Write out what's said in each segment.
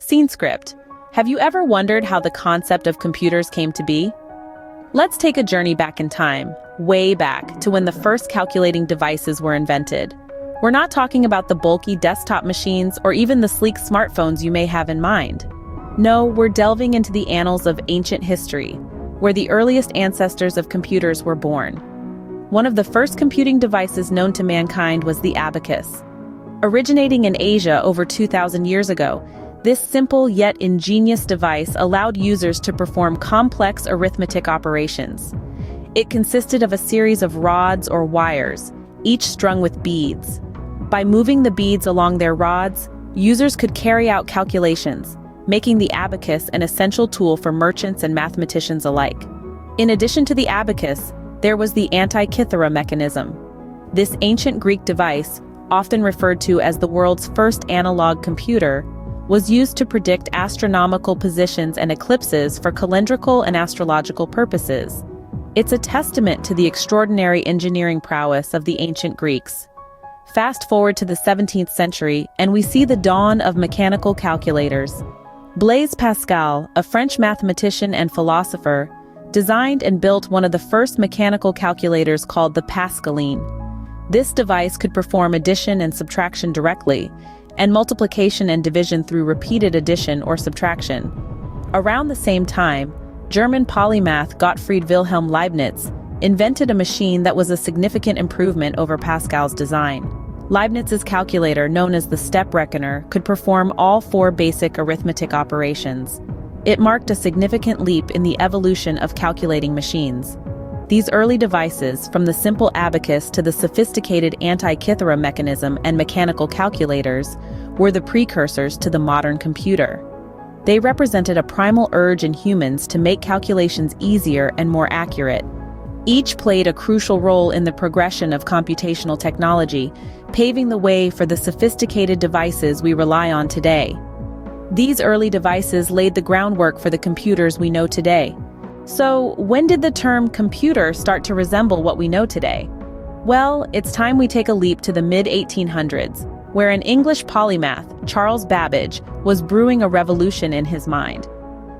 Scene script. Have you ever wondered how the concept of computers came to be? Let's take a journey back in time, way back to when the first calculating devices were invented. We're not talking about the bulky desktop machines or even the sleek smartphones you may have in mind. No, we're delving into the annals of ancient history, where the earliest ancestors of computers were born. One of the first computing devices known to mankind was the abacus. Originating in Asia over 2,000 years ago, this simple yet ingenious device allowed users to perform complex arithmetic operations. It consisted of a series of rods or wires, each strung with beads. By moving the beads along their rods, users could carry out calculations, making the abacus an essential tool for merchants and mathematicians alike. In addition to the abacus, there was the Antikythera mechanism. This ancient Greek device, often referred to as the world's first analog computer, was used to predict astronomical positions and eclipses for calendrical and astrological purposes. It's a testament to the extraordinary engineering prowess of the ancient Greeks. Fast forward to the 17th century, and we see the dawn of mechanical calculators. Blaise Pascal, a French mathematician and philosopher, designed and built one of the first mechanical calculators called the Pascaline. This device could perform addition and subtraction directly, and multiplication and division through repeated addition or subtraction. Around the same time, German polymath Gottfried Wilhelm Leibniz invented a machine that was a significant improvement over Pascal's design. Leibniz's calculator, known as the step reckoner, could perform all four basic arithmetic operations. It marked a significant leap in the evolution of calculating machines. These early devices, from the simple abacus to the sophisticated Antikythera mechanism and mechanical calculators, were the precursors to the modern computer. They represented a primal urge in humans to make calculations easier and more accurate. Each played a crucial role in the progression of computational technology, paving the way for the sophisticated devices we rely on today. These early devices laid the groundwork for the computers we know today. So, when did the term computer start to resemble what we know today? Well, it's time we take a leap to the mid-1800s, where an English polymath, Charles Babbage, was brewing a revolution in his mind.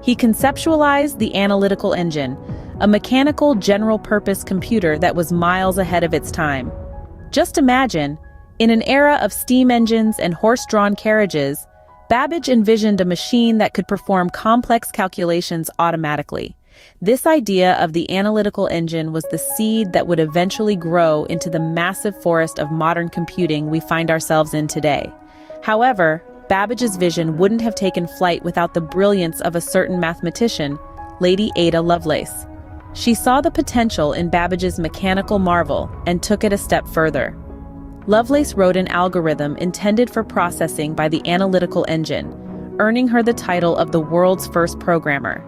He conceptualized the analytical engine, a mechanical general-purpose computer that was miles ahead of its time. Just imagine, in an era of steam engines and horse-drawn carriages, Babbage envisioned a machine that could perform complex calculations automatically. This idea of the analytical engine was the seed that would eventually grow into the massive forest of modern computing we find ourselves in today. However, Babbage's vision wouldn't have taken flight without the brilliance of a certain mathematician, Lady Ada Lovelace. She saw the potential in Babbage's mechanical marvel and took it a step further. Lovelace wrote an algorithm intended for processing by the analytical engine, earning her the title of the world's first programmer.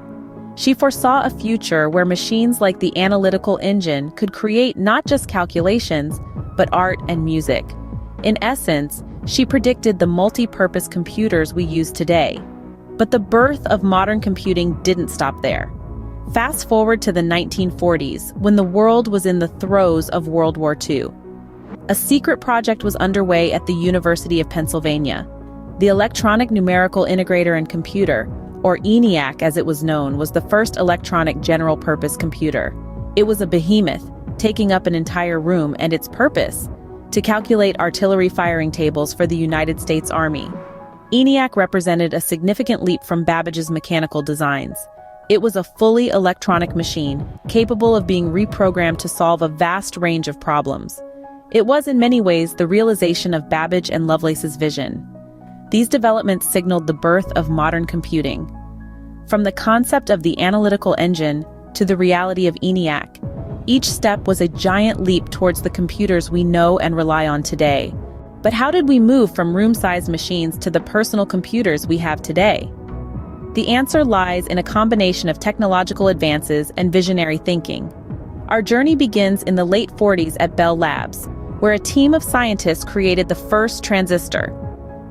She foresaw a future where machines like the analytical engine could create not just calculations, but art and music. In essence, she predicted the multi-purpose computers we use today. But the birth of modern computing didn't stop there. Fast forward to the 1940s, when the world was in the throes of World War II. A secret project was underway at the University of Pennsylvania. The Electronic Numerical Integrator and Computer, or ENIAC as it was known, was the first electronic general-purpose computer. It was a behemoth, taking up an entire room, and its purpose: to calculate artillery firing tables for the United States Army. ENIAC represented a significant leap from Babbage's mechanical designs. It was a fully electronic machine, capable of being reprogrammed to solve a vast range of problems. It was in many ways the realization of Babbage and Lovelace's vision. These developments signaled the birth of modern computing. From the concept of the analytical engine to the reality of ENIAC, each step was a giant leap towards the computers we know and rely on today. But how did we move from room-sized machines to the personal computers we have today? The answer lies in a combination of technological advances and visionary thinking. Our journey begins in the late 40s at Bell Labs, where a team of scientists created the first transistor.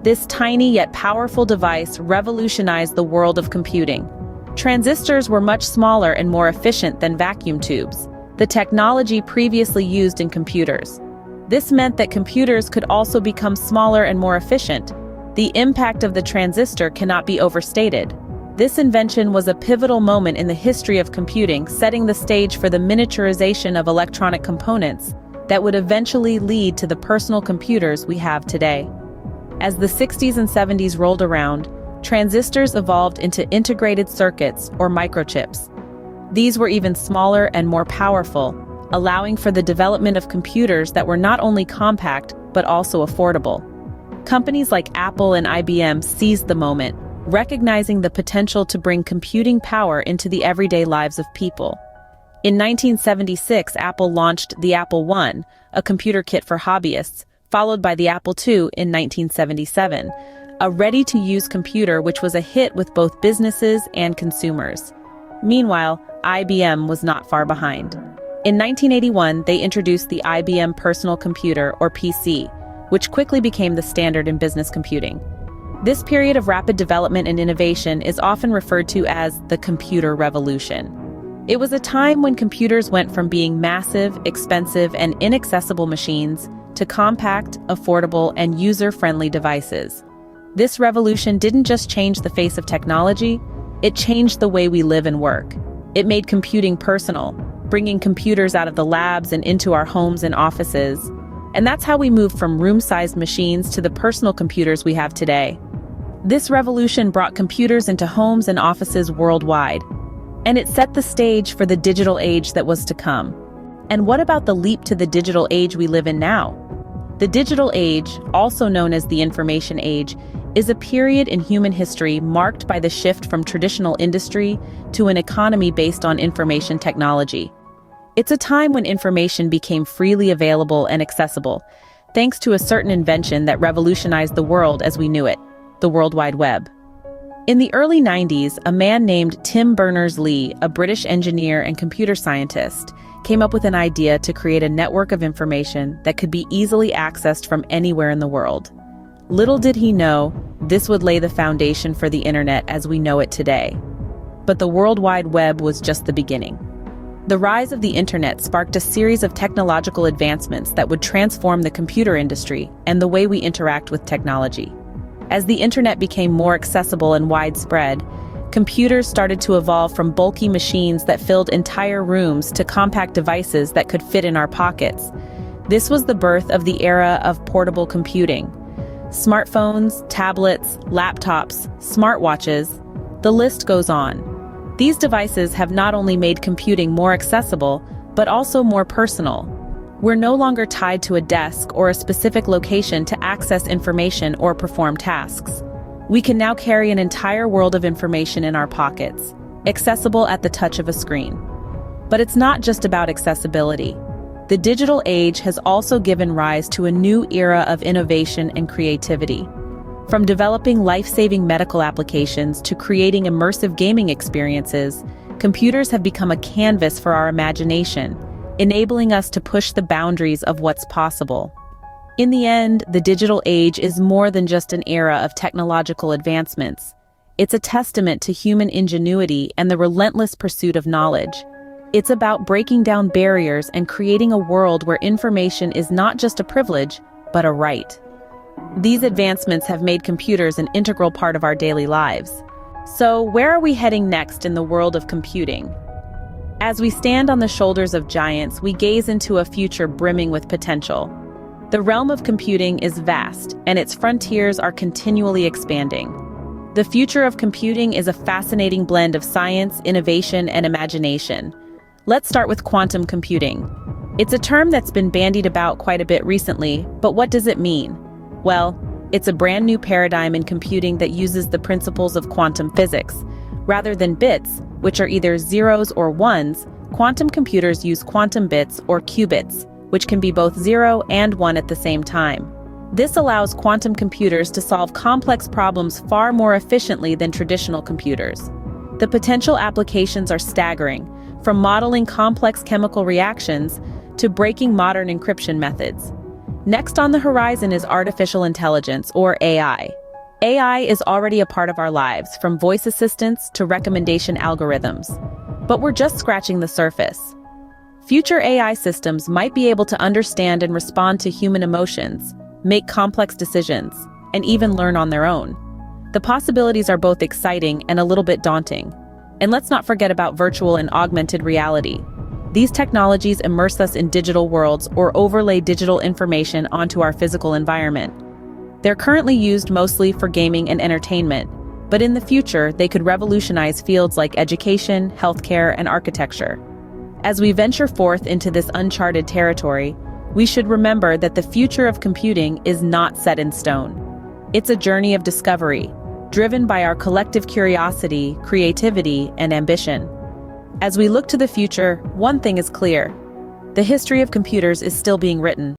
This tiny yet powerful device revolutionized the world of computing. Transistors were much smaller and more efficient than vacuum tubes, the technology previously used in computers. This meant that computers could also become smaller and more efficient. The impact of the transistor cannot be overstated. This invention was a pivotal moment in the history of computing, setting the stage for the miniaturization of electronic components that would eventually lead to the personal computers we have today. As the 60s and 70s rolled around, transistors evolved into integrated circuits or microchips. These were even smaller and more powerful, allowing for the development of computers that were not only compact but also affordable. Companies like Apple and IBM seized the moment, recognizing the potential to bring computing power into the everyday lives of people. In 1976, Apple launched the Apple I, a computer kit for hobbyists, followed by the Apple II in 1977, a ready-to-use computer which was a hit with both businesses and consumers. Meanwhile, IBM was not far behind. In 1981, they introduced the IBM Personal Computer, or PC, which quickly became the standard in business computing. This period of rapid development and innovation is often referred to as the computer revolution. It was a time when computers went from being massive, expensive, and inaccessible machines to compact, affordable, and user-friendly devices. This revolution didn't just change the face of technology, it changed the way we live and work. It made computing personal, bringing computers out of the labs and into our homes and offices. And that's how we moved from room-sized machines to the personal computers we have today. This revolution brought computers into homes and offices worldwide, and it set the stage for the digital age that was to come. And what about the leap to the digital age we live in now? The digital age, also known as the information age, is a period in human history marked by the shift from traditional industry to an economy based on information technology. It's a time when information became freely available and accessible, thanks to a certain invention that revolutionized the world as we knew it, the World Wide Web. In the early 90s, a man named Tim Berners-Lee, a British engineer and computer scientist, came up with an idea to create a network of information that could be easily accessed from anywhere in the world. Little did he know, this would lay the foundation for the internet as we know it today. But the World Wide Web was just the beginning. The rise of the internet sparked a series of technological advancements that would transform the computer industry and the way we interact with technology. As the internet became more accessible and widespread, computers started to evolve from bulky machines that filled entire rooms to compact devices that could fit in our pockets. This was the birth of the era of portable computing. Smartphones, tablets, laptops, smartwatches, the list goes on. These devices have not only made computing more accessible, but also more personal. We're no longer tied to a desk or a specific location to access information or perform tasks. We can now carry an entire world of information in our pockets, accessible at the touch of a screen. But it's not just about accessibility. The digital age has also given rise to a new era of innovation and creativity. From developing life-saving medical applications to creating immersive gaming experiences, computers have become a canvas for our imagination, enabling us to push the boundaries of what's possible. In the end, the digital age is more than just an era of technological advancements. It's a testament to human ingenuity and the relentless pursuit of knowledge. It's about breaking down barriers and creating a world where information is not just a privilege, but a right. These advancements have made computers an integral part of our daily lives. So, where are we heading next in the world of computing? As we stand on the shoulders of giants, we gaze into a future brimming with potential. The realm of computing is vast, and its frontiers are continually expanding. The future of computing is a fascinating blend of science, innovation, and imagination. Let's start with quantum computing. It's a term that's been bandied about quite a bit recently, but what does it mean? Well, it's a brand new paradigm in computing that uses the principles of quantum physics. Rather than bits, which are either zeros or ones, quantum computers use quantum bits or qubits, which can be both 0 and 1 at the same time. This allows quantum computers to solve complex problems far more efficiently than traditional computers. The potential applications are staggering, from modeling complex chemical reactions to breaking modern encryption methods. Next on the horizon is artificial intelligence, or AI. AI is already a part of our lives, from voice assistants to recommendation algorithms. But we're just scratching the surface. Future AI systems might be able to understand and respond to human emotions, make complex decisions, and even learn on their own. The possibilities are both exciting and a little bit daunting. And let's not forget about virtual and augmented reality. These technologies immerse us in digital worlds or overlay digital information onto our physical environment. They're currently used mostly for gaming and entertainment, but in the future they could revolutionize fields like education, healthcare, and architecture. As we venture forth into this uncharted territory, we should remember that the future of computing is not set in stone. It's a journey of discovery, driven by our collective curiosity, creativity, and ambition. As we look to the future, one thing is clear: the history of computers is still being written.